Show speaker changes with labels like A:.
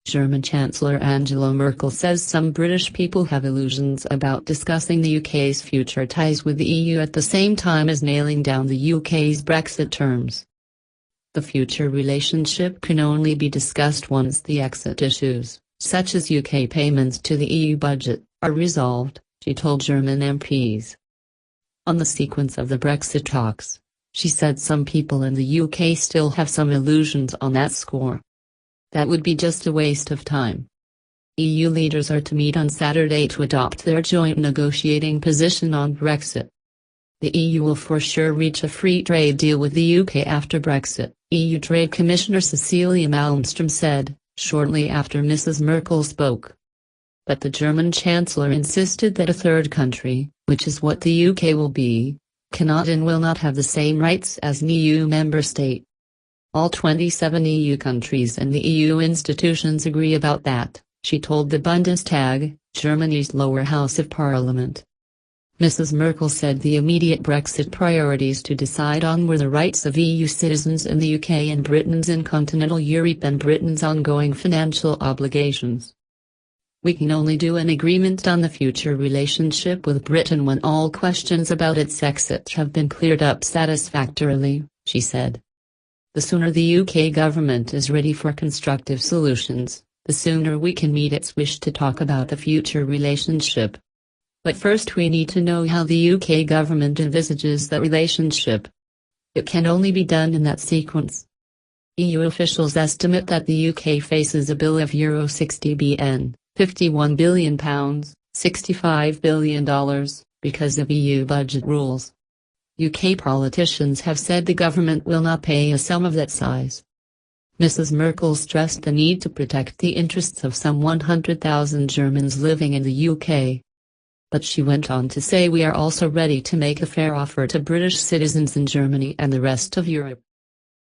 A: German Chancellor Angela Merkel says some British people have illusions about discussing the UK's future ties with the EU at the same time as nailing down the UK's Brexit terms. The future relationship can only be discussed once the exit issues, such as UK payments to the EU budget, are resolved, she told German MPs. On the sequence of the Brexit talks, she said some people in the UK still have some illusions on that score. That would be just a waste of time. EU leaders are to meet on Saturday to adopt their joint negotiating position on Brexit. The EU will for sure reach a free trade deal with the UK after Brexit, EU Trade Commissioner Cecilia Malmström said, shortly after Mrs. Merkel spoke. But the German Chancellor insisted that a third country, which is what the UK will be, cannot and will not have the same rights as an EU member state. All 27 EU countries and the EU institutions agree about that, she told the Bundestag, Germany's lower house of parliament. Mrs. Merkel said the immediate Brexit priorities to decide on were the rights of EU citizens in the UK and Britons in continental Europe and Britain's ongoing financial obligations. We can only do an agreement on the future relationship with Britain when all questions about its exit have been cleared up satisfactorily, she said. The sooner the UK government is ready for constructive solutions, the sooner we can meet its wish to talk about the future relationship. But first we need to know how the UK government envisages that relationship. It can only be done in that sequence. EU officials estimate that the UK faces a bill of €60 billion, £51 billion, $65 billion, because of EU budget rules. UK politicians have said the government will not pay a sum of that size. Mrs. Merkel stressed the need to protect the interests of some 100,000 Germans living in the UK. But she went on to say we are also ready to make a fair offer to British citizens in Germany and the rest of Europe.